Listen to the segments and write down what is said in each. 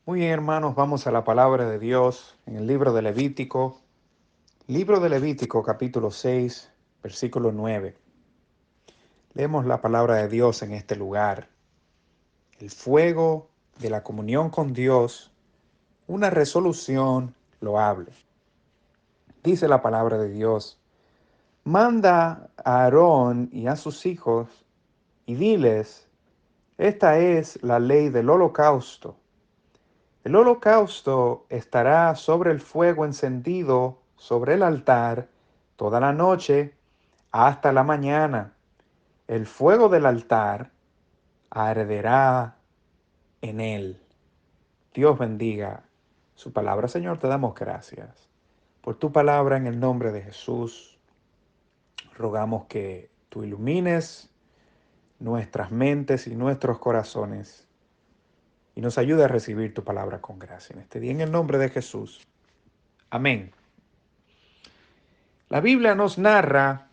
Muy bien, hermanos, vamos a la palabra de Dios en el libro de Levítico capítulo 6, versículo 9. Leemos la palabra de Dios en este lugar. El fuego de la comunión con Dios, una resolución loable. Dice la palabra de Dios: manda a Aarón y a sus hijos y diles, esta es la ley del holocausto. El holocausto estará sobre el fuego encendido sobre el altar toda la noche hasta la mañana. El fuego del altar arderá en él. Dios bendiga su palabra. Señor, te damos gracias por tu palabra en el nombre de Jesús. Rogamos que tú ilumines nuestras mentes y nuestros corazones y nos ayude a recibir tu palabra con gracia en este día, en el nombre de Jesús. Amén. La Biblia nos narra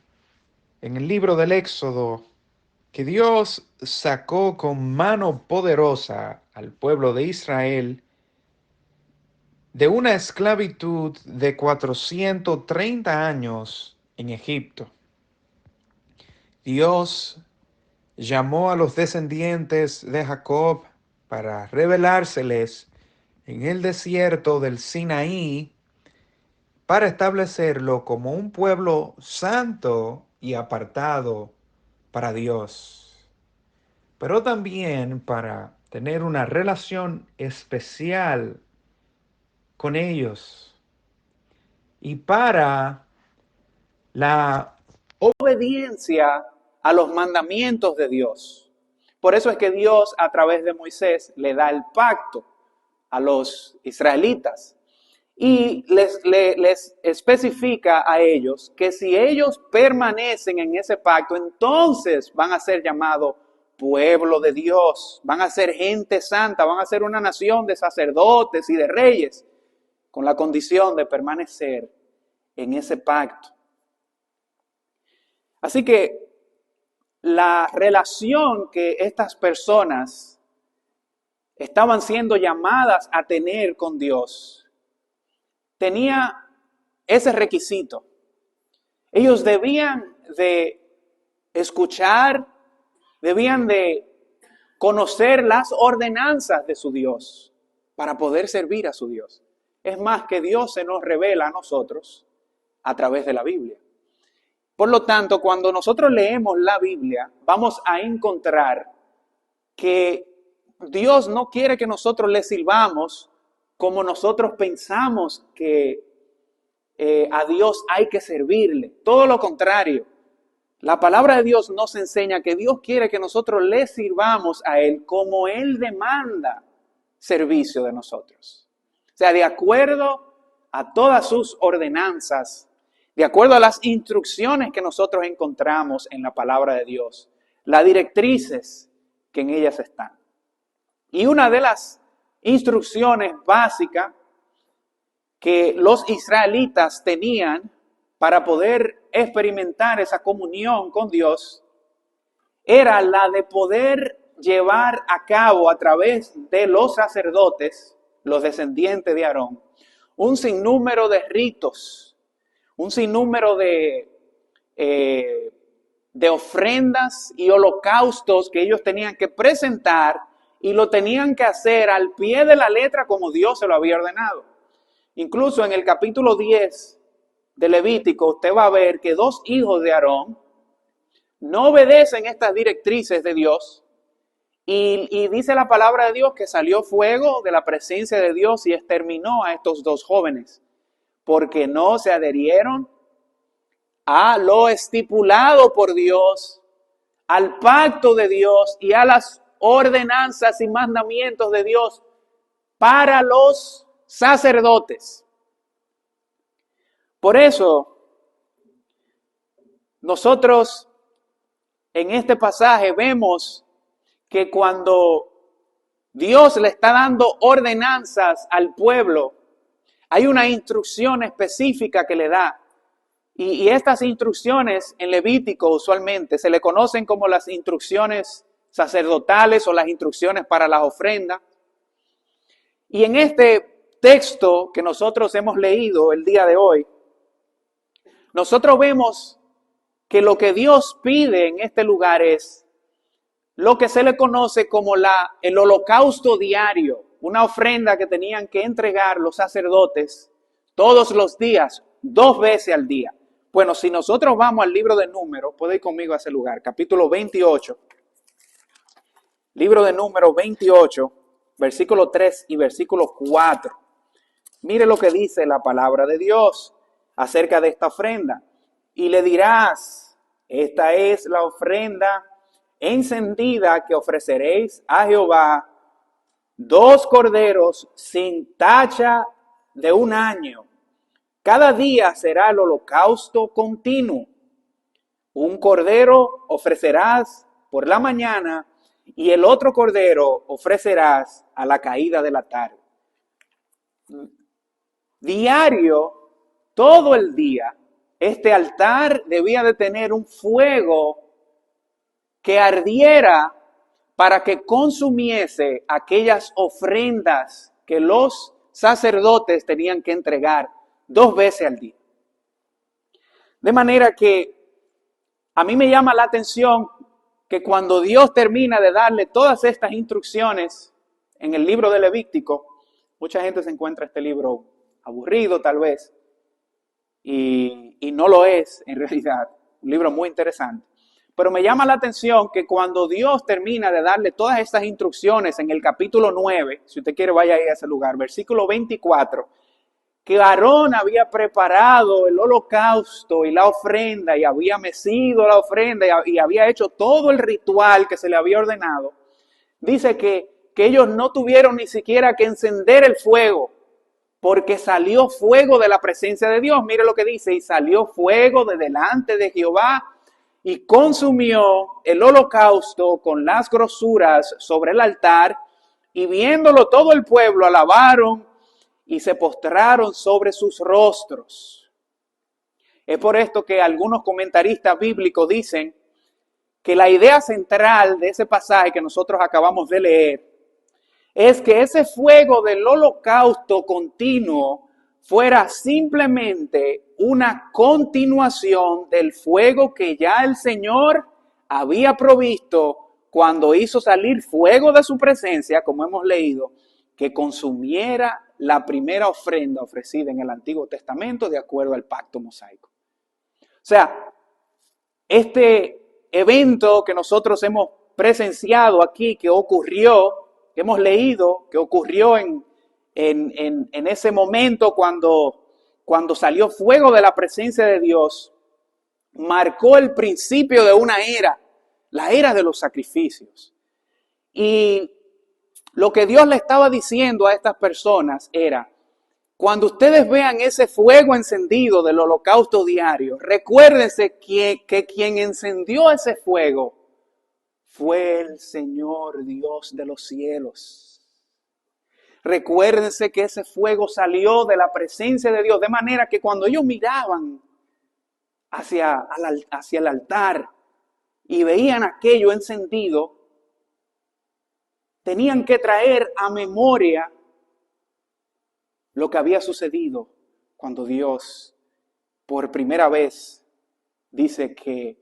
en el libro del Éxodo que Dios sacó con mano poderosa al pueblo de Israel de una esclavitud de 430 años en Egipto. Dios llamó a los descendientes de Jacob para revelárseles en el desierto del Sinaí, para establecerlo como un pueblo santo y apartado para Dios, pero también para tener una relación especial con ellos y para la obediencia a los mandamientos de Dios. Por eso es que Dios, a través de Moisés, le da el pacto a los israelitas y les especifica a ellos que si ellos permanecen en ese pacto, entonces van a ser llamados pueblo de Dios, van a ser gente santa, van a ser una nación de sacerdotes y de reyes, con la condición de permanecer en ese pacto. Así que la relación que estas personas estaban siendo llamadas a tener con Dios tenía ese requisito. Ellos debían de escuchar, debían de conocer las ordenanzas de su Dios para poder servir a su Dios. Es más, que Dios se nos revela a nosotros a través de la Biblia. Por lo tanto, cuando nosotros leemos la Biblia, vamos a encontrar que Dios no quiere que nosotros le sirvamos como nosotros pensamos que a Dios hay que servirle. Todo lo contrario. La palabra de Dios nos enseña que Dios quiere que nosotros le sirvamos a Él como Él demanda servicio de nosotros. O sea, de acuerdo a todas sus ordenanzas, de acuerdo a las instrucciones que nosotros encontramos en la palabra de Dios, las directrices que en ellas están. Y una de las instrucciones básicas que los israelitas tenían para poder experimentar esa comunión con Dios era la de poder llevar a cabo a través de los sacerdotes, los descendientes de Aarón, un sinnúmero de ritos, un sinnúmero de ofrendas y holocaustos que ellos tenían que presentar y lo tenían que hacer al pie de la letra como Dios se lo había ordenado. Incluso en el capítulo 10 de Levítico usted va a ver que dos hijos de Aarón no obedecen estas directrices de Dios y dice la palabra de Dios que salió fuego de la presencia de Dios y exterminó a estos dos jóvenes porque no se adherieron a lo estipulado por Dios, al pacto de Dios y a las ordenanzas y mandamientos de Dios para los sacerdotes. Por eso, nosotros en este pasaje vemos que cuando Dios le está dando ordenanzas al pueblo, hay una instrucción específica que le da. Y estas instrucciones en Levítico usualmente se le conocen como las instrucciones sacerdotales o las instrucciones para las ofrendas. Y en este texto que nosotros hemos leído el día de hoy, nosotros vemos que lo que Dios pide en este lugar es lo que se le conoce como el holocausto diario, una ofrenda que tenían que entregar los sacerdotes todos los días, 2 veces al día. Bueno, si nosotros vamos al libro de Números, puede ir conmigo a ese lugar, capítulo 28, libro de Números 28, versículo 3 y versículo 4. Mire lo que dice la palabra de Dios acerca de esta ofrenda. Y le dirás, esta es la ofrenda encendida que ofreceréis a Jehová, 2 corderos sin tacha de 1 año. Cada día será el holocausto continuo. 1 cordero ofrecerás por la mañana y el otro cordero ofrecerás a la caída de la tarde. Diario, todo el día, este altar debía de tener un fuego que ardiera para que consumiese aquellas ofrendas que los sacerdotes tenían que entregar 2 veces al día. De manera que a mí me llama la atención que cuando Dios termina de darle todas estas instrucciones en el libro de Levítico, mucha gente se encuentra este libro aburrido tal vez, y no lo es en realidad, un libro muy interesante. Pero me llama la atención que cuando Dios termina de darle todas estas instrucciones en el capítulo 9, si usted quiere vaya ahí a ese lugar, versículo 24, que Aarón había preparado el holocausto y la ofrenda y había mecido la ofrenda y había hecho todo el ritual que se le había ordenado, dice que ellos no tuvieron ni siquiera que encender el fuego, porque salió fuego de la presencia de Dios. Mire lo que dice, y salió fuego de delante de Jehová y consumió el holocausto con las grosuras sobre el altar, y viéndolo todo el pueblo alabaron y se postraron sobre sus rostros. Es por esto que algunos comentaristas bíblicos dicen que la idea central de ese pasaje que nosotros acabamos de leer es que ese fuego del holocausto continuo fuera simplemente una continuación del fuego que ya el Señor había provisto cuando hizo salir fuego de su presencia, como hemos leído, que consumiera la primera ofrenda ofrecida en el Antiguo Testamento de acuerdo al pacto mosaico. O sea, este evento que nosotros hemos presenciado aquí, que ocurrió, que hemos leído, que ocurrió en ese momento cuando salió fuego de la presencia de Dios, marcó el principio de una era, la era de los sacrificios. Y lo que Dios le estaba diciendo a estas personas era, cuando ustedes vean ese fuego encendido del holocausto diario, recuérdense que quien encendió ese fuego fue el Señor Dios de los cielos. Recuérdense que ese fuego salió de la presencia de Dios, de manera que cuando ellos miraban hacia el altar y veían aquello encendido, tenían que traer a memoria lo que había sucedido cuando Dios por primera vez dice que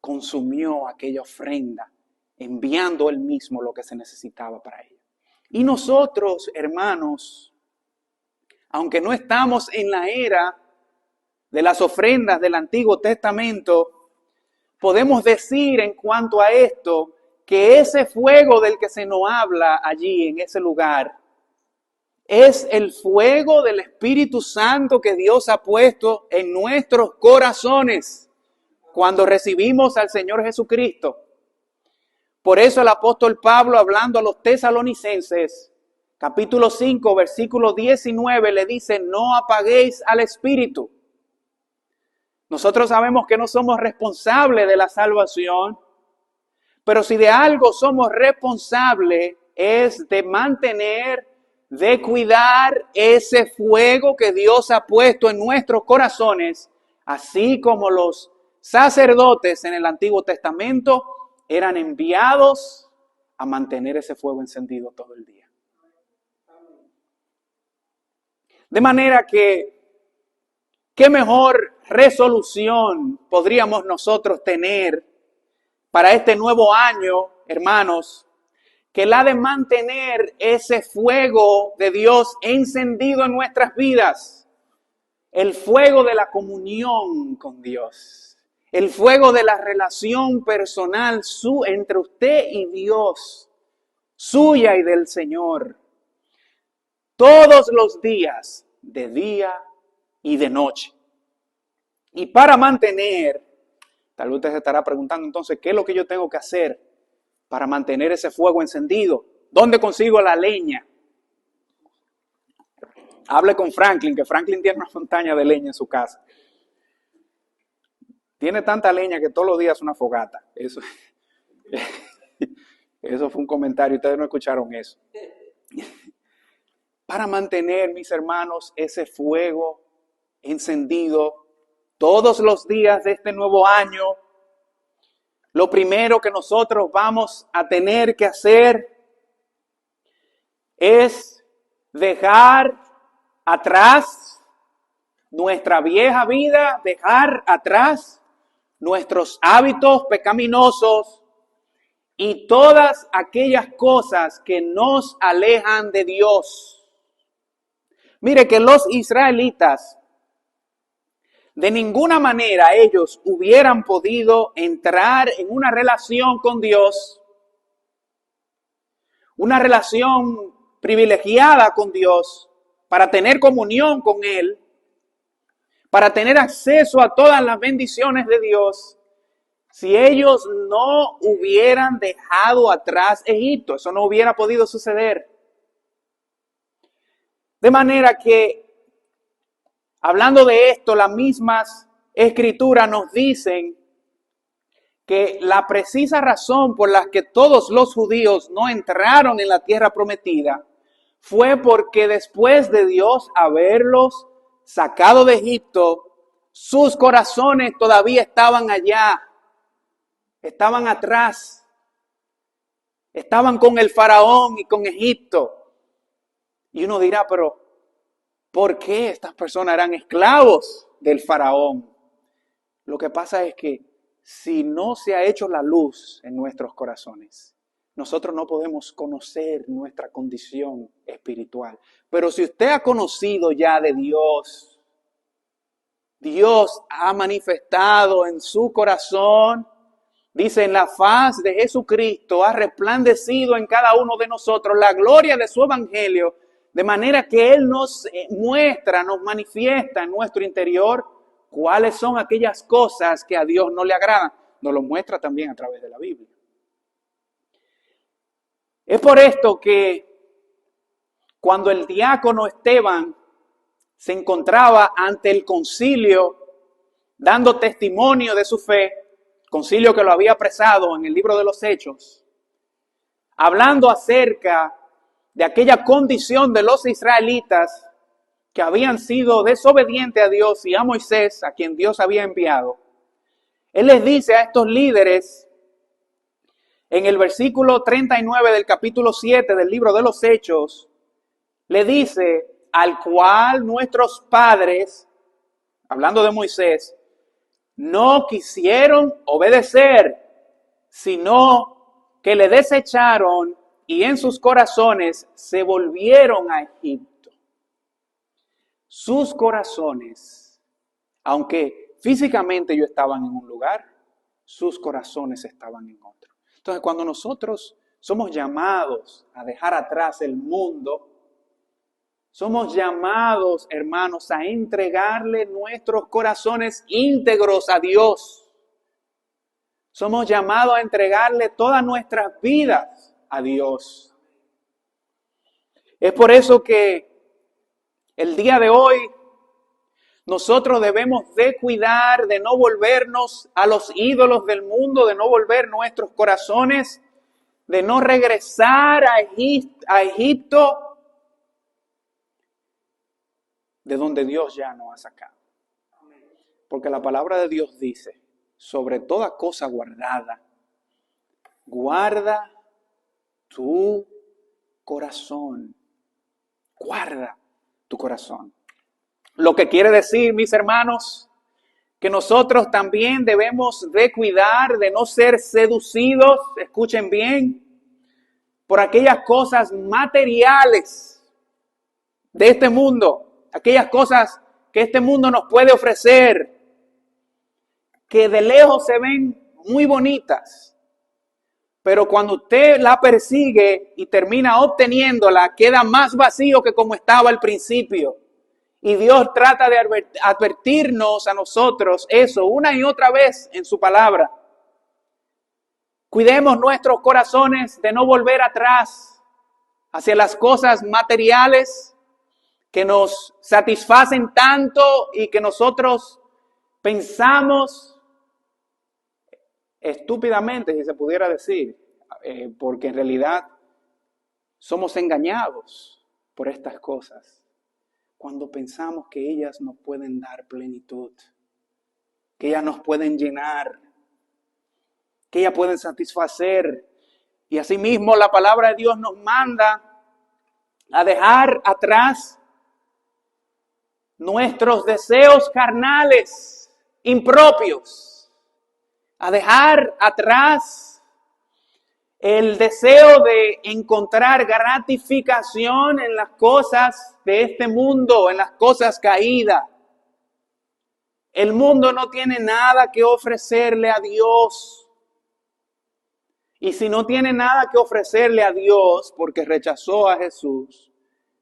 consumió aquella ofrenda, enviando Él mismo lo que se necesitaba para ella. Y nosotros, hermanos, aunque no estamos en la era de las ofrendas del Antiguo Testamento, podemos decir en cuanto a esto que ese fuego del que se nos habla allí en ese lugar es el fuego del Espíritu Santo que Dios ha puesto en nuestros corazones cuando recibimos al Señor Jesucristo. Por eso el apóstol Pablo, hablando a los tesalonicenses, capítulo 5, versículo 19, le dice, no apaguéis al Espíritu. Nosotros sabemos que no somos responsables de la salvación, pero si de algo somos responsables es de mantener, de cuidar ese fuego que Dios ha puesto en nuestros corazones, así como los sacerdotes en el Antiguo Testamento eran enviados a mantener ese fuego encendido todo el día. De manera que, ¿qué mejor resolución podríamos nosotros tener para este nuevo año, hermanos, que la de mantener ese fuego de Dios encendido en nuestras vidas? El fuego de la comunión con Dios, el fuego de la relación personal entre usted y Dios, suya y del Señor, todos los días, de día y de noche. Y para mantener, tal vez usted se estará preguntando entonces, ¿qué es lo que yo tengo que hacer para mantener ese fuego encendido? ¿Dónde consigo la leña? Hable con Franklin, que Franklin tiene una montaña de leña en su casa. Tiene tanta leña que todos los días es una fogata. Eso fue un comentario, ustedes no escucharon eso. Para mantener, mis hermanos, ese fuego encendido todos los días de este nuevo año, lo primero que nosotros vamos a tener que hacer es dejar atrás nuestra vieja vida, dejar atrás nuestros hábitos pecaminosos y todas aquellas cosas que nos alejan de Dios. Mire que los israelitas, de ninguna manera ellos hubieran podido entrar en una relación con Dios, una relación privilegiada con Dios, para tener comunión con Él, para tener acceso a todas las bendiciones de Dios, si ellos no hubieran dejado atrás Egipto. Eso no hubiera podido suceder. De manera que, hablando de esto, las mismas escrituras nos dicen que la precisa razón por la que todos los judíos no entraron en la tierra prometida fue porque después de Dios haberlos sacado de Egipto, sus corazones todavía estaban allá, estaban atrás, estaban con el faraón y con Egipto. Y uno dirá, pero ¿por qué estas personas eran esclavos del faraón? Lo que pasa es que si no se ha hecho la luz en nuestros corazones, nosotros no podemos conocer nuestra condición espiritual. Pero si usted ha conocido ya de Dios, Dios ha manifestado en su corazón, dice, en la faz de Jesucristo ha resplandecido en cada uno de nosotros la gloria de su evangelio, de manera que Él nos muestra, nos manifiesta en nuestro interior cuáles son aquellas cosas que a Dios no le agradan. Nos lo muestra también a través de la Biblia. Es por esto que cuando el diácono Esteban se encontraba ante el concilio dando testimonio de su fe, concilio que lo había apresado en el libro de los Hechos, hablando acerca de aquella condición de los israelitas que habían sido desobedientes a Dios y a Moisés, a quien Dios había enviado, él les dice a estos líderes, en el versículo 39 del capítulo 7 del libro de los Hechos, le dice, al cual nuestros padres, hablando de Moisés, no quisieron obedecer, sino que le desecharon y en sus corazones se volvieron a Egipto. Sus corazones, aunque físicamente ellos estaban en un lugar, sus corazones estaban en otro. Entonces, cuando nosotros somos llamados a dejar atrás el mundo, somos llamados, hermanos, a entregarle nuestros corazones íntegros a Dios. Somos llamados a entregarle todas nuestras vidas a Dios. Es por eso que el día de hoy nosotros debemos de cuidar de no volvernos a los ídolos del mundo, de no volver nuestros corazones, de no regresar a Egipto, de donde Dios ya nos ha sacado. Porque la palabra de Dios dice, sobre toda cosa guardada, guarda tu corazón. Guarda tu corazón. Lo que quiere decir, mis hermanos, que nosotros también debemos de cuidar de no ser seducidos, escuchen bien, por aquellas cosas materiales de este mundo, aquellas cosas que este mundo nos puede ofrecer, que de lejos se ven muy bonitas, pero cuando usted la persigue y termina obteniéndola, queda más vacío que como estaba al principio. Y Dios trata de advertirnos a nosotros eso una y otra vez en su palabra. Cuidemos nuestros corazones de no volver atrás hacia las cosas materiales que nos satisfacen tanto y que nosotros pensamos estúpidamente, si se pudiera decir, porque en realidad somos engañados por estas cosas. Cuando pensamos que ellas nos pueden dar plenitud, que ellas nos pueden llenar, que ellas pueden satisfacer. Y asimismo la palabra de Dios nos manda a dejar atrás nuestros deseos carnales impropios, a dejar atrás el deseo de encontrar gratificación en las cosas de este mundo, en las cosas caídas. El mundo no tiene nada que ofrecerle a Dios. Y si no tiene nada que ofrecerle a Dios porque rechazó a Jesús,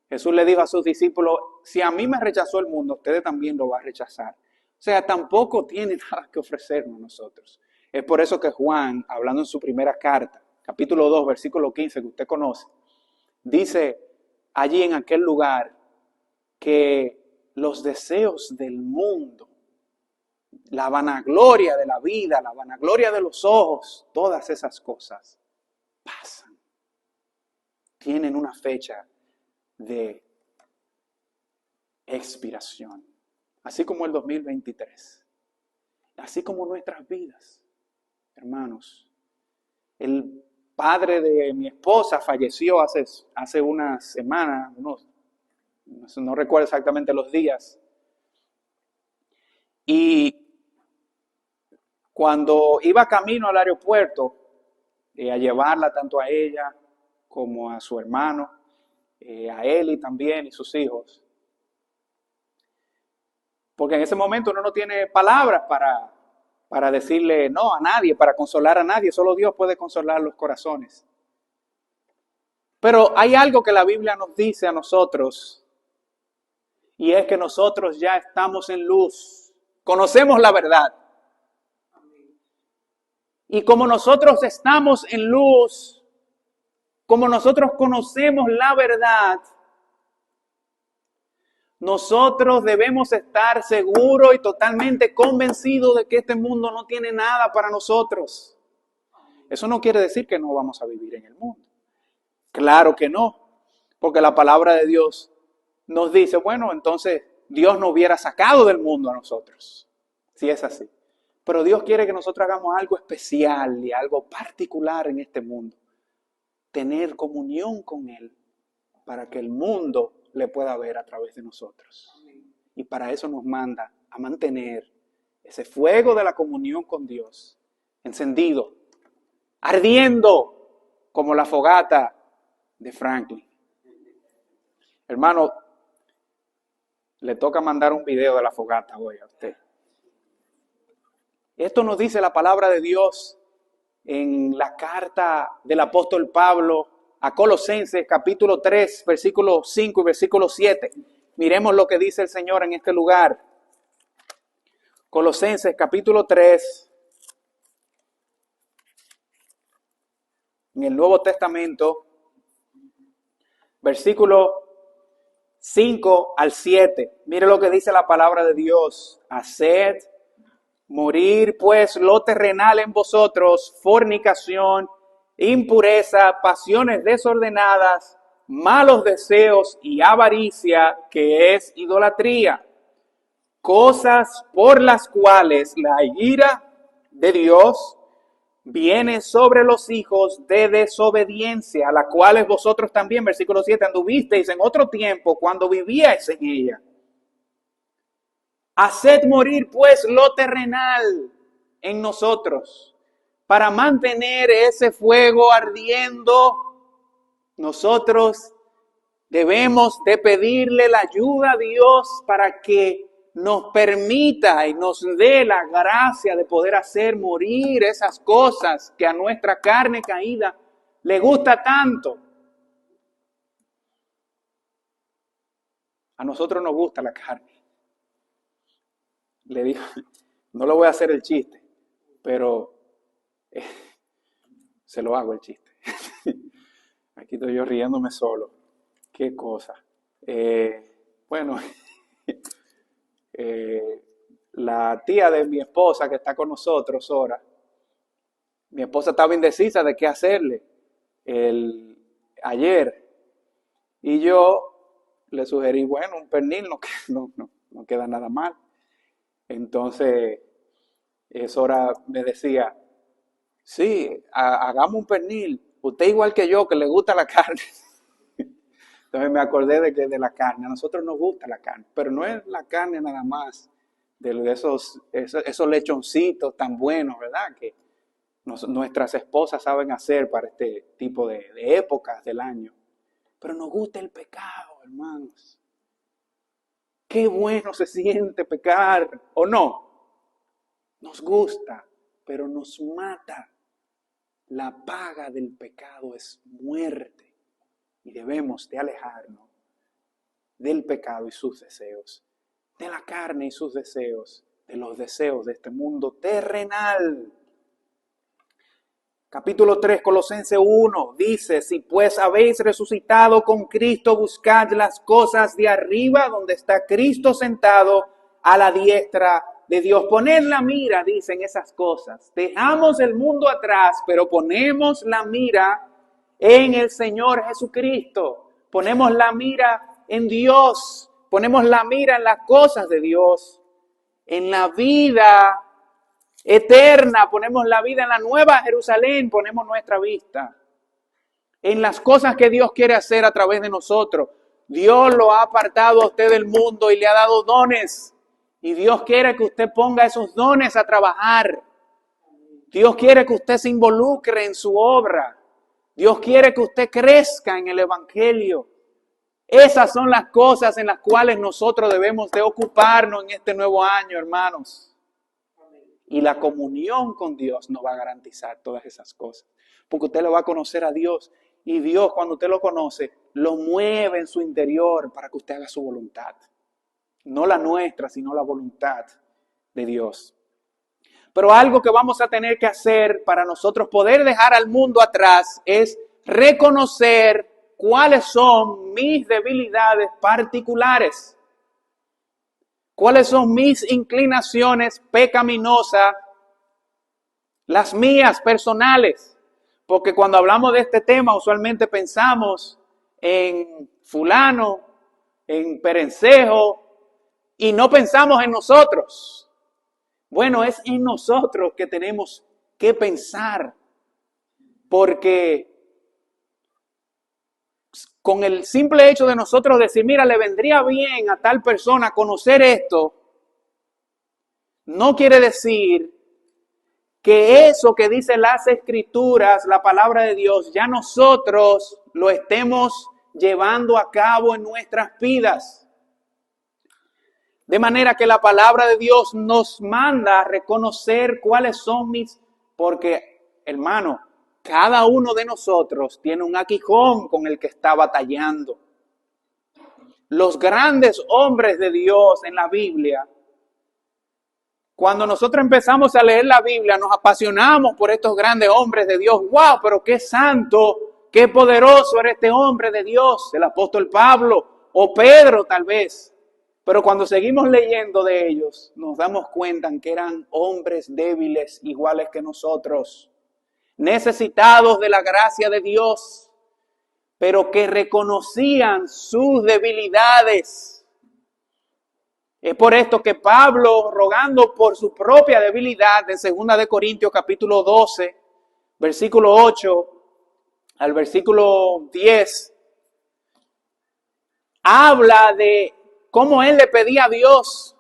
Jesús le dijo a sus discípulos, si a mí me rechazó el mundo, ustedes también lo van a rechazar. O sea, tampoco tiene nada que ofrecernos a nosotros. Es por eso que Juan, hablando en su primera carta, capítulo 2, versículo 15, que usted conoce, dice allí en aquel lugar que los deseos del mundo, la vanagloria de la vida, la vanagloria de los ojos, todas esas cosas pasan. Tienen una fecha de expiración. Así como el 2023. Así como nuestras vidas. Hermanos, el padre de mi esposa falleció hace unas semanas, no recuerdo exactamente los días. Y cuando iba camino al aeropuerto, a llevarla tanto a ella como a su hermano, a Eli también y sus hijos, porque en ese momento uno no tiene palabras para decirle no a nadie, para consolar a nadie, solo Dios puede consolar los corazones. Pero hay algo que la Biblia nos dice a nosotros, y es que nosotros ya estamos en luz, conocemos la verdad. Y como nosotros estamos en luz, como nosotros conocemos la verdad, nosotros debemos estar seguros y totalmente convencidos de que este mundo no tiene nada para nosotros. Eso no quiere decir que no vamos a vivir en el mundo. Claro que no, porque la palabra de Dios nos dice, bueno, entonces Dios nos hubiera sacado del mundo a nosotros, si es así. Pero Dios quiere que nosotros hagamos algo especial y algo particular en este mundo. Tener comunión con Él para que el mundo le pueda ver a través de nosotros. Y para eso nos manda a mantener ese fuego de la comunión con Dios encendido, ardiendo como la fogata de Franklin. Hermano, le toca mandar un video de la fogata hoy a usted. Esto nos dice la palabra de Dios en la carta del apóstol Pablo a Colosenses, capítulo 3, versículo 5 y versículo 7. Miremos lo que dice el Señor en este lugar. Colosenses, capítulo 3, en el Nuevo Testamento, versículo 5 al 7. Mire lo que dice la palabra de Dios. Haced morir pues lo terrenal en vosotros, fornicación, impureza, pasiones desordenadas, malos deseos y avaricia, que es idolatría. Cosas por las cuales la ira de Dios viene sobre los hijos de desobediencia, a las cuales vosotros también, versículo 7, anduvisteis en otro tiempo cuando vivíais en ella. Haced morir pues lo terrenal en nosotros, para mantener ese fuego ardiendo. Nosotros debemos de pedirle la ayuda a Dios para que nos permita y nos dé la gracia de poder hacer morir esas cosas que a nuestra carne caída le gusta tanto. A nosotros nos gusta la carne. Le digo, no lo voy a hacer el chiste, pero se lo hago el chiste. Aquí estoy yo riéndome solo. Qué cosa. Bueno, la tía de mi esposa que está con nosotros, Sora, mi esposa estaba indecisa de qué hacerle ayer. Y yo le sugerí, bueno, un pernil no queda nada mal. Entonces, Sora me decía, sí, hagamos un pernil. Usted igual que yo, que le gusta la carne. Entonces me acordé de la carne. A nosotros nos gusta la carne, pero no es la carne nada más de esos lechoncitos tan buenos, ¿verdad? Que nuestras esposas saben hacer para este tipo de épocas del año. Pero nos gusta el pecado, hermanos. Qué bueno se siente pecar, ¿o no? Nos gusta, pero nos mata. La paga del pecado es muerte y debemos de alejarnos del pecado y sus deseos, de la carne y sus deseos, de los deseos de este mundo terrenal. Capítulo 3, Colosenses 1, dice, si pues habéis resucitado con Cristo, buscad las cosas de arriba, donde está Cristo sentado a la diestra de Dios. Poned la mira, dicen esas cosas. Dejamos el mundo atrás, pero ponemos la mira en el Señor Jesucristo. Ponemos la mira en Dios. Ponemos la mira en las cosas de Dios. En la vida eterna, ponemos la vida en la nueva Jerusalén, ponemos nuestra vista en las cosas que Dios quiere hacer a través de nosotros. Dios lo ha apartado a usted del mundo y le ha dado dones. Y Dios quiere que usted ponga esos dones a trabajar. Dios quiere que usted se involucre en su obra. Dios quiere que usted crezca en el Evangelio. Esas son las cosas en las cuales nosotros debemos de ocuparnos en este nuevo año, hermanos. Y la comunión con Dios nos va a garantizar todas esas cosas. Porque usted lo va a conocer a Dios. Y Dios, cuando usted lo conoce, lo mueve en su interior para que usted haga su voluntad. No la nuestra, sino la voluntad de Dios. Pero algo que vamos a tener que hacer para nosotros poder dejar al mundo atrás es reconocer cuáles son mis debilidades particulares. ¿Cuáles son mis inclinaciones pecaminosas? Las mías personales. Porque cuando hablamos de este tema usualmente pensamos en fulano, en perencejo y no pensamos en nosotros. Bueno, es en nosotros que tenemos que pensar. Porque con el simple hecho de nosotros decir, mira, le vendría bien a tal persona conocer esto, no quiere decir que eso que dicen las Escrituras, la palabra de Dios, ya nosotros lo estemos llevando a cabo en nuestras vidas. De manera que la palabra de Dios nos manda a reconocer cuáles son porque, hermano, cada uno de nosotros tiene un aguijón con el que está batallando. Los grandes hombres de Dios en la Biblia, cuando nosotros empezamos a leer la Biblia, nos apasionamos por estos grandes hombres de Dios. ¡Wow! Pero qué santo, qué poderoso era este hombre de Dios, el apóstol Pablo o Pedro tal vez. Pero cuando seguimos leyendo de ellos, nos damos cuenta que eran hombres débiles iguales que nosotros, necesitados de la gracia de Dios, pero que reconocían sus debilidades. Es por esto que Pablo, rogando por su propia debilidad, en 2 de Corintios capítulo 12, versículo 8 al versículo 10, habla de cómo él le pedía a Dios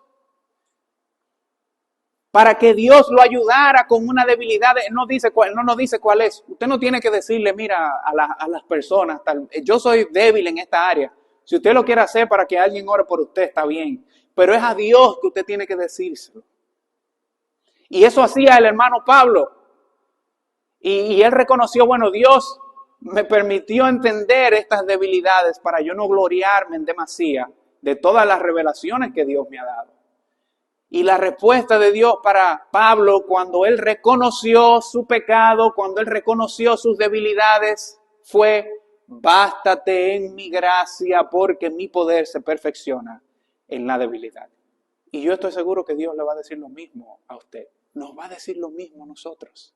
para que Dios lo ayudara con una debilidad. No nos dice cuál es. Usted no tiene que decirle, mira, a las personas, yo soy débil en esta área. Si usted lo quiere hacer para que alguien ore por usted, está bien. Pero es a Dios que usted tiene que decírselo. Y eso hacía el hermano Pablo. Y él reconoció, bueno, Dios me permitió entender estas debilidades para yo no gloriarme en demasía de todas las revelaciones que Dios me ha dado. Y la respuesta de Dios para Pablo cuando él reconoció su pecado, cuando él reconoció sus debilidades, fue: bástate en mi gracia, porque mi poder se perfecciona en la debilidad. Y yo estoy seguro que Dios le va a decir lo mismo a usted. Nos va a decir lo mismo a nosotros.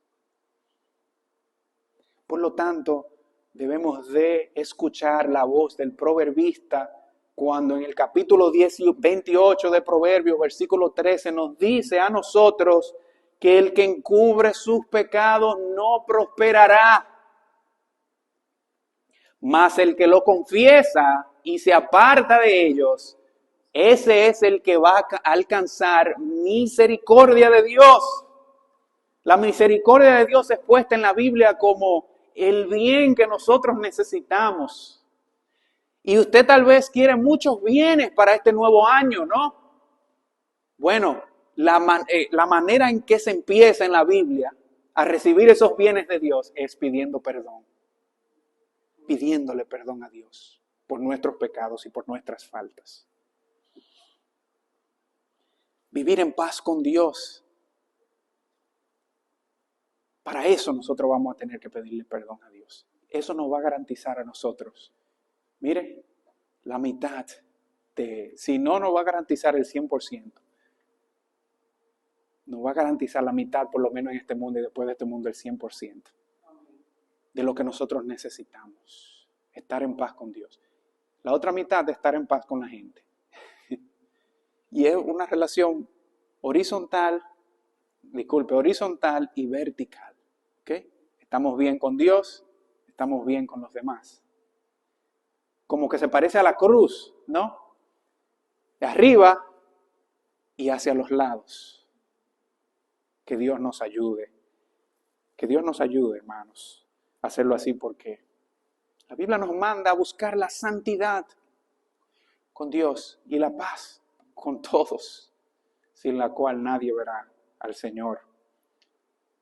Por lo tanto, debemos de escuchar la voz del proverbista cuando en el capítulo 28 de Proverbios, versículo 13, nos dice a nosotros que el que encubre sus pecados no prosperará, mas el que lo confiesa y se aparta de ellos, ese es el que va a alcanzar misericordia de Dios. La misericordia de Dios es puesta en la Biblia como el bien que nosotros necesitamos. Y usted tal vez quiere muchos bienes para este nuevo año, ¿no? Bueno, la manera en que se empieza en la Biblia a recibir esos bienes de Dios es pidiendo perdón. Pidiéndole perdón a Dios por nuestros pecados y por nuestras faltas. Vivir en paz con Dios. Para eso nosotros vamos a tener que pedirle perdón a Dios. Eso nos va a garantizar a nosotros. Mire, la mitad si no nos va a garantizar el 100%, nos va a garantizar la mitad, por lo menos en este mundo y después de este mundo, el 100% de lo que nosotros necesitamos. Estar en paz con Dios. La otra mitad de estar en paz con la gente. Y es una relación horizontal y vertical. ¿Okay? Estamos bien con Dios, estamos bien con los demás. Como que se parece a la cruz, ¿no? De arriba y hacia los lados. Que Dios nos ayude. Que Dios nos ayude, hermanos, a hacerlo así, porque la Biblia nos manda a buscar la santidad con Dios y la paz con todos, sin la cual nadie verá al Señor.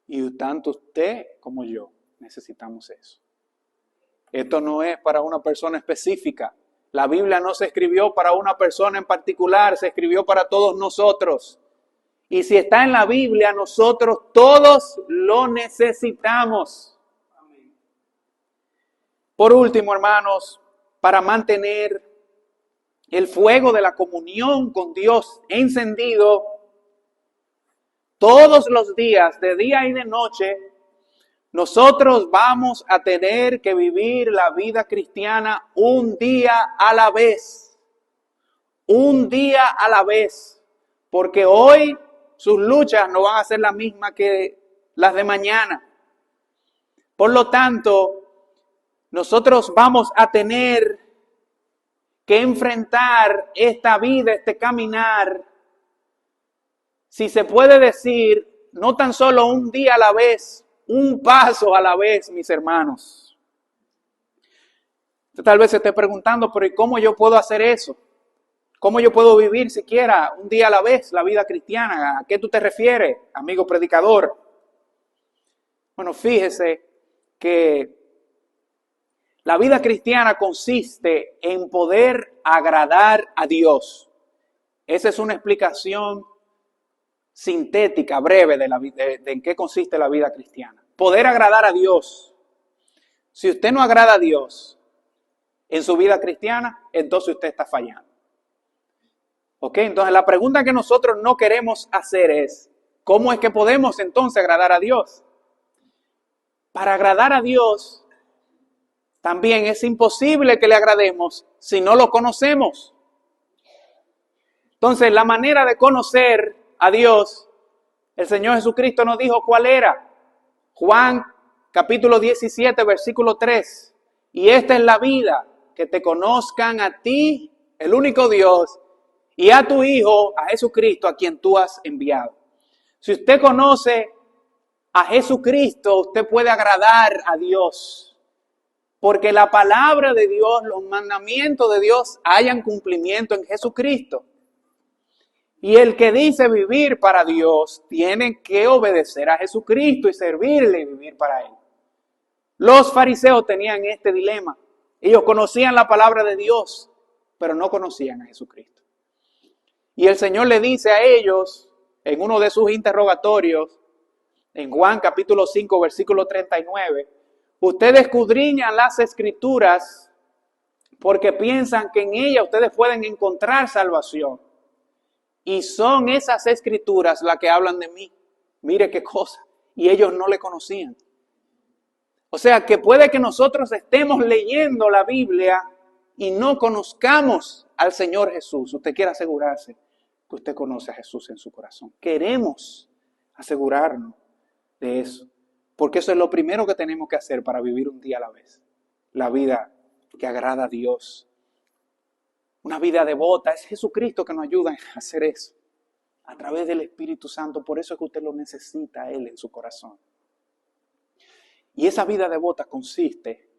Y tanto usted como yo necesitamos eso. Esto no es para una persona específica. La Biblia no se escribió para una persona en particular, se escribió para todos nosotros. Y si está en la Biblia, nosotros todos lo necesitamos. Por último, hermanos, para mantener el fuego de la comunión con Dios encendido todos los días, de día y de noche, nosotros vamos a tener que vivir la vida cristiana un día a la vez. Un día a la vez. Porque hoy sus luchas no van a ser las mismas que las de mañana. Por lo tanto, nosotros vamos a tener que enfrentar esta vida, este caminar, si se puede decir, no tan solo un día a la vez, un paso a la vez, mis hermanos. Usted tal vez se esté preguntando, pero ¿y cómo yo puedo hacer eso? ¿Cómo yo puedo vivir siquiera un día a la vez la vida cristiana? ¿A qué tú te refieres, amigo predicador? Bueno, fíjese que la vida cristiana consiste en poder agradar a Dios. Esa es una explicación sintética, breve de en qué consiste la vida cristiana. Poder agradar a Dios. Si usted no agrada a Dios en su vida cristiana, entonces usted está fallando. ¿Ok? Entonces la pregunta que nosotros no queremos hacer es, ¿cómo es que podemos entonces agradar a Dios? Para agradar a Dios, también es imposible que le agrademos si no lo conocemos. Entonces la manera de conocer a Dios, el Señor Jesucristo nos dijo cuál era. Juan capítulo 17, versículo 3. Y esta es la vida, que te conozcan a ti, el único Dios, y a tu Hijo, a Jesucristo, a quien tú has enviado. Si usted conoce a Jesucristo, usted puede agradar a Dios. Porque la palabra de Dios, los mandamientos de Dios, hayan cumplimiento en Jesucristo. Y el que dice vivir para Dios, tiene que obedecer a Jesucristo y servirle y vivir para Él. Los fariseos tenían este dilema. Ellos conocían la palabra de Dios, pero no conocían a Jesucristo. Y el Señor le dice a ellos, en uno de sus interrogatorios, en Juan capítulo 5, versículo 39, ustedes escudriñan las Escrituras porque piensan que en ellas ustedes pueden encontrar salvación. Y son esas Escrituras las que hablan de mí. Mire qué cosa. Y ellos no le conocían. O sea que puede que nosotros estemos leyendo la Biblia y no conozcamos al Señor Jesús. Usted quiere asegurarse que usted conoce a Jesús en su corazón. Queremos asegurarnos de eso. Porque eso es lo primero que tenemos que hacer para vivir un día a la vez. La vida que agrada a Dios. Una vida devota. Es Jesucristo que nos ayuda a hacer eso. A través del Espíritu Santo. Por eso es que usted lo necesita a Él en su corazón. Y esa vida devota consiste,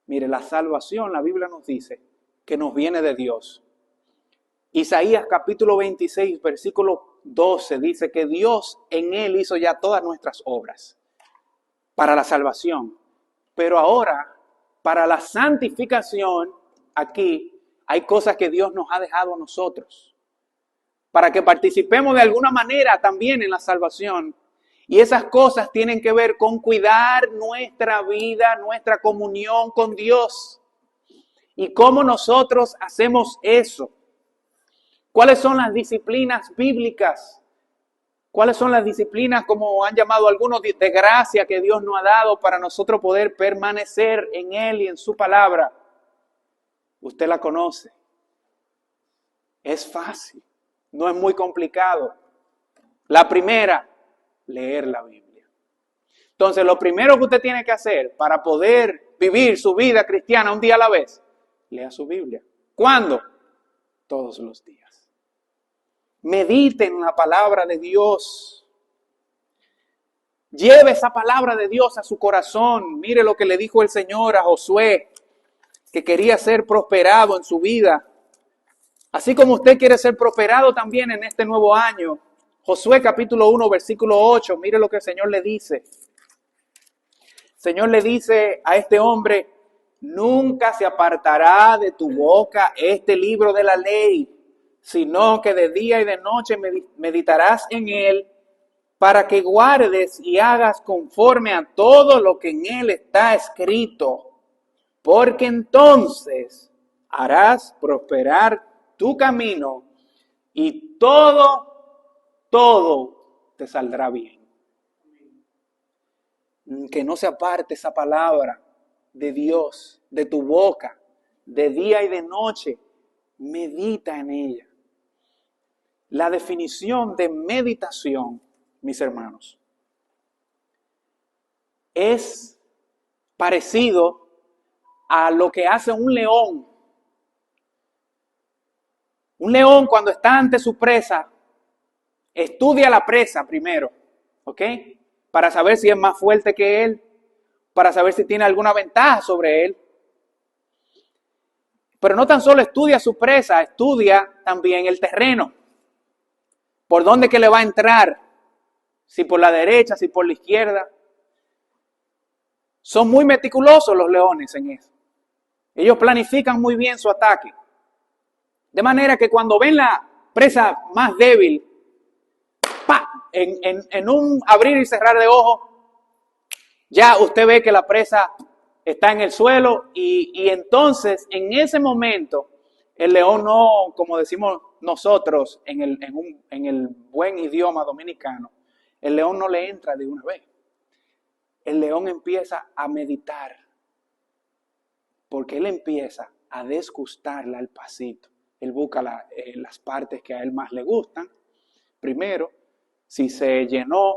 mire, la salvación, la Biblia nos dice que nos viene de Dios. Isaías capítulo 26, versículo 12 dice que Dios en Él hizo ya todas nuestras obras para la salvación. Pero ahora, para la santificación, aquí hay cosas que Dios nos ha dejado a nosotros. Para que participemos de alguna manera también en la salvación. Y esas cosas tienen que ver con cuidar nuestra vida, nuestra comunión con Dios. ¿Y cómo nosotros hacemos eso? ¿Cuáles son las disciplinas bíblicas? ¿Cuáles son las disciplinas, como han llamado algunos, de gracia que Dios nos ha dado para nosotros poder permanecer en Él y en su palabra? Usted la conoce. Es fácil, no es muy complicado. La primera, leer la Biblia. Entonces, lo primero que usted tiene que hacer para poder vivir su vida cristiana un día a la vez, lea su Biblia. ¿Cuándo? Todos los días. Medite en la palabra de Dios. Lleve esa palabra de Dios a su corazón. Mire lo que le dijo el Señor a Josué, que quería ser prosperado en su vida. Así como usted quiere ser prosperado también en este nuevo año. Josué capítulo 1, versículo 8, mire lo que el Señor le dice. El Señor le dice a este hombre, nunca se apartará de tu boca este libro de la ley, sino que de día y de noche meditarás en él, para que guardes y hagas conforme a todo lo que en él está escrito, porque entonces harás prosperar tu camino y todo te saldrá bien. Que no se aparte esa palabra de Dios, de tu boca, de día y de noche. Medita en ella. La definición de meditación, mis hermanos, es parecido a lo que hace un león. Un león cuando está ante su presa, estudia la presa primero, ¿ok? Para saber si es más fuerte que él, para saber si tiene alguna ventaja sobre él. Pero no tan solo estudia su presa, estudia también el terreno. ¿Por dónde que le va a entrar? Si por la derecha, si por la izquierda. Son muy meticulosos los leones en eso. Ellos planifican muy bien su ataque. De manera que cuando ven la presa más débil, ¡pa! En un abrir y cerrar de ojos, ya usted ve que la presa está en el suelo y entonces en ese momento el león no, como decimos nosotros en el buen idioma dominicano, el león no le entra de una vez. El león empieza a meditar porque él empieza a desgustarla al pasito. Él busca las partes que a él más le gustan. Primero, si se llenó,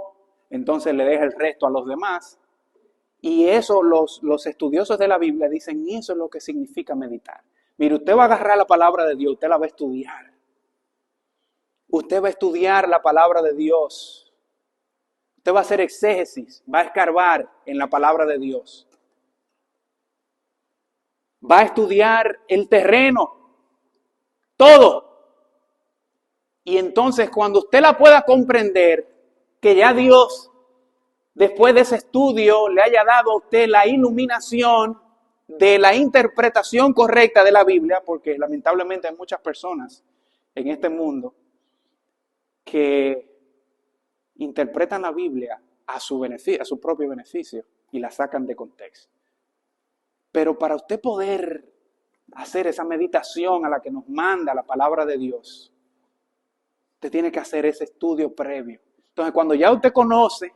entonces le deja el resto a los demás. Y eso los estudiosos de la Biblia dicen, eso es lo que significa meditar. Mire, usted va a agarrar la palabra de Dios, usted la va a estudiar. Usted va a estudiar la palabra de Dios. Usted va a hacer exégesis, va a escarbar en la palabra de Dios. Va a estudiar el terreno, todo. Y entonces cuando usted la pueda comprender, que ya Dios, después de ese estudio, le haya dado a usted la iluminación de la interpretación correcta de la Biblia, porque lamentablemente hay muchas personas en este mundo que interpretan la Biblia a su beneficio, a su propio beneficio, y la sacan de contexto. Pero para usted poder hacer esa meditación a la que nos manda la palabra de Dios, usted tiene que hacer ese estudio previo. Entonces, cuando ya usted conoce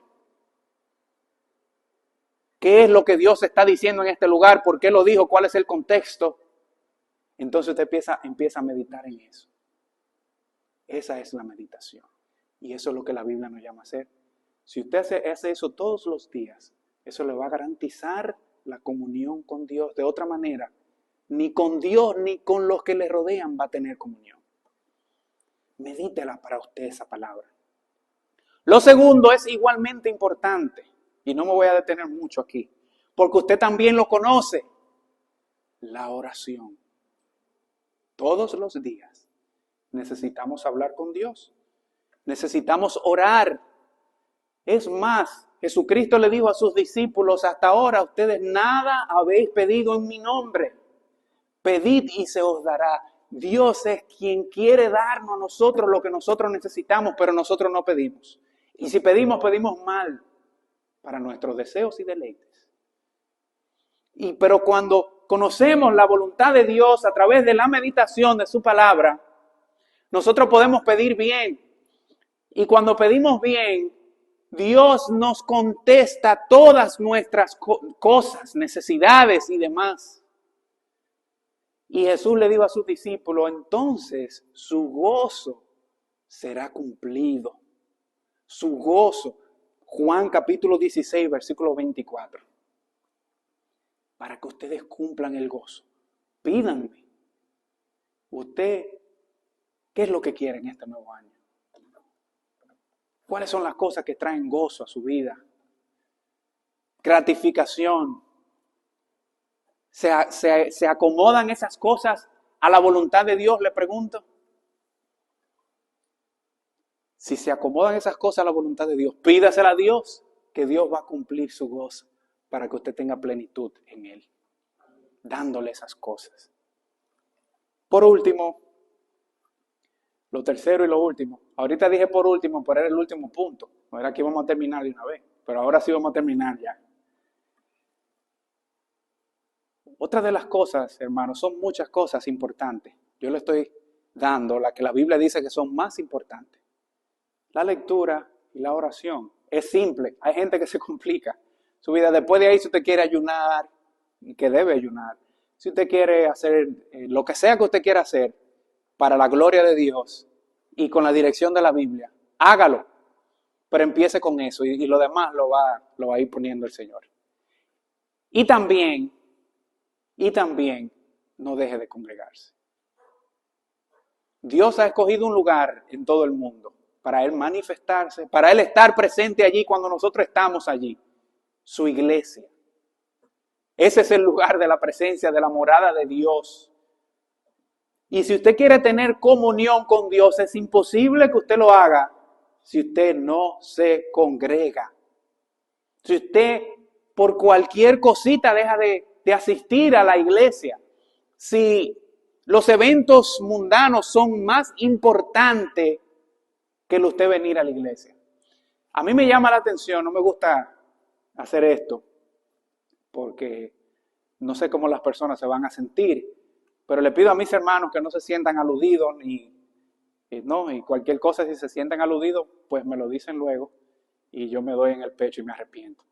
qué es lo que Dios está diciendo en este lugar, por qué lo dijo, cuál es el contexto, entonces usted empieza a meditar en eso. Esa es la meditación. Y eso es lo que la Biblia nos llama a hacer. Si usted hace eso todos los días, eso le va a garantizar la comunión con Dios. De otra manera, ni con Dios ni con los que le rodean va a tener comunión. Medítela para usted esa palabra. Lo segundo es igualmente importante, y no me voy a detener mucho aquí, porque usted también lo conoce, la oración. Todos los días necesitamos hablar con Dios. Necesitamos orar. Es más, Jesucristo le dijo a sus discípulos, hasta ahora ustedes nada habéis pedido en mi nombre. Pedid y se os dará. Dios es quien quiere darnos a nosotros lo que nosotros necesitamos, pero nosotros no pedimos. Y si pedimos, pedimos mal para nuestros deseos y deleites. Pero cuando conocemos la voluntad de Dios a través de la meditación de su palabra, nosotros podemos pedir bien. Y cuando pedimos bien, Dios nos contesta todas nuestras cosas, necesidades y demás. Y Jesús le dijo a sus discípulos, entonces su gozo será cumplido. Su gozo. Juan capítulo 16, versículo 24. Para que ustedes cumplan el gozo. Pídanme. Usted, ¿qué es lo que quiere en este nuevo año? ¿Cuáles son las cosas que traen gozo a su vida? Gratificación. ¿Se acomodan esas cosas a la voluntad de Dios? Le pregunto. Si se acomodan esas cosas a la voluntad de Dios, pídasela a Dios, que Dios va a cumplir su gozo para que usted tenga plenitud en Él, dándole esas cosas. Por último, lo tercero y lo último. Ahorita dije por último, pero era el último punto. No era que íbamos a terminar de una vez, pero ahora sí vamos a terminar ya. Otra de las cosas, hermanos, son muchas cosas importantes. Yo le estoy dando la que la Biblia dice que son más importantes. La lectura y la oración. Es simple. Hay gente que se complica su vida. Después de ahí, si usted quiere ayunar, y que debe ayunar, si usted quiere hacer lo que sea que usted quiera hacer para la gloria de Dios y con la dirección de la Biblia, hágalo. Pero empiece con eso y lo demás lo va a ir poniendo el Señor. Y también, no deje de congregarse. Dios ha escogido un lugar en todo el mundo para Él manifestarse, para Él estar presente allí cuando nosotros estamos allí. Su iglesia. Ese es el lugar de la presencia, de la morada de Dios. Y si usted quiere tener comunión con Dios, es imposible que usted lo haga si usted no se congrega. Si usted por cualquier cosita deja de asistir a la iglesia. Si los eventos mundanos son más importantes que el usted venir a la iglesia. A mí me llama la atención, no me gusta hacer esto, porque no sé cómo las personas se van a sentir, pero le pido a mis hermanos que no se sientan aludidos, y cualquier cosa, si se sienten aludidos, pues me lo dicen luego, y yo me doy en el pecho y me arrepiento.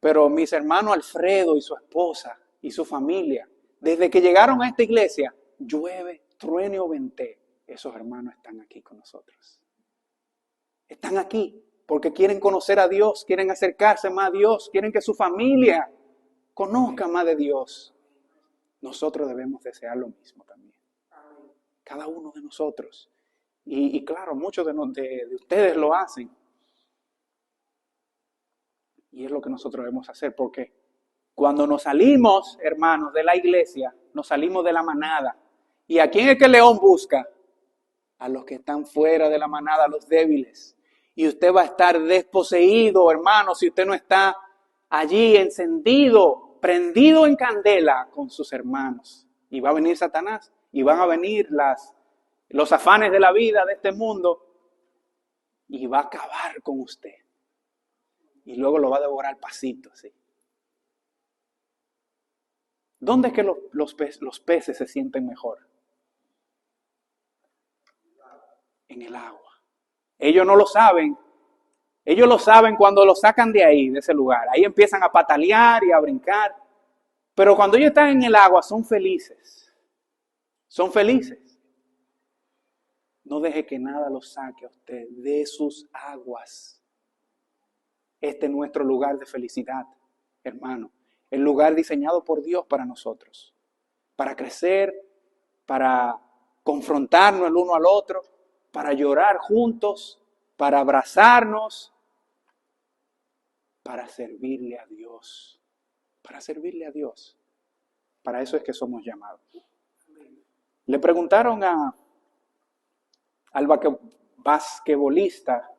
Pero mis hermanos Alfredo y su esposa y su familia, desde que llegaron a esta iglesia, llueve, truene o vente, esos hermanos están aquí con nosotros. Están aquí porque quieren conocer a Dios, quieren acercarse más a Dios, quieren que su familia conozca más de Dios. Nosotros debemos desear lo mismo también. Cada uno de nosotros. Y claro, muchos de ustedes lo hacen. Y es lo que nosotros debemos hacer, porque cuando nos salimos, hermanos, de la iglesia, nos salimos de la manada. ¿Y a quién es que el león busca? A los que están fuera de la manada, a los débiles. Y usted va a estar desposeído, hermano, si usted no está allí encendido, prendido en candela con sus hermanos. Y va a venir Satanás, y van a venir los afanes de la vida, de este mundo, y va a acabar con usted. Y luego lo va a devorar pasito, así. ¿Dónde es que los peces se sienten mejor? En el agua. Ellos no lo saben. Ellos lo saben cuando lo sacan de ahí, de ese lugar. Ahí empiezan a patalear y a brincar. Pero cuando ellos están en el agua son felices. Son felices. No deje que nada los saque a usted de sus aguas. Este es nuestro lugar de felicidad, hermano. El lugar diseñado por Dios para nosotros. Para crecer, para confrontarnos el uno al otro, para llorar juntos, para abrazarnos, para servirle a Dios. Para servirle a Dios. Para eso es que somos llamados. Le preguntaron al basquetbolista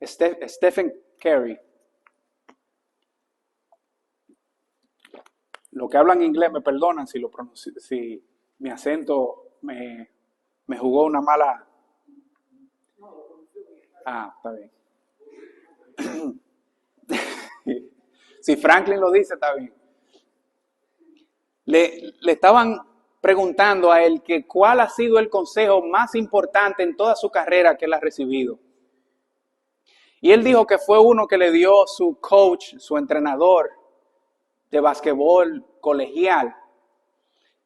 Stephen Curry. Lo que hablan inglés me perdonan si lo pronuncio, si mi acento me jugó una mala. Está bien. Si Franklin lo dice, está bien. Le estaban preguntando a él que cuál ha sido el consejo más importante en toda su carrera que él ha recibido. Y él dijo que fue uno que le dio su coach, su entrenador de basquetbol colegial.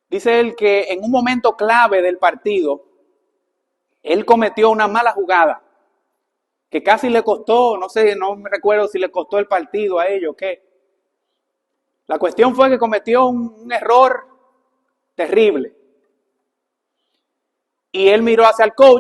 Dice él que en un momento clave del partido, él cometió una mala jugada que casi le costó, no me recuerdo si le costó el partido a ellos o qué. La cuestión fue que cometió un error terrible. Y él miró hacia el coach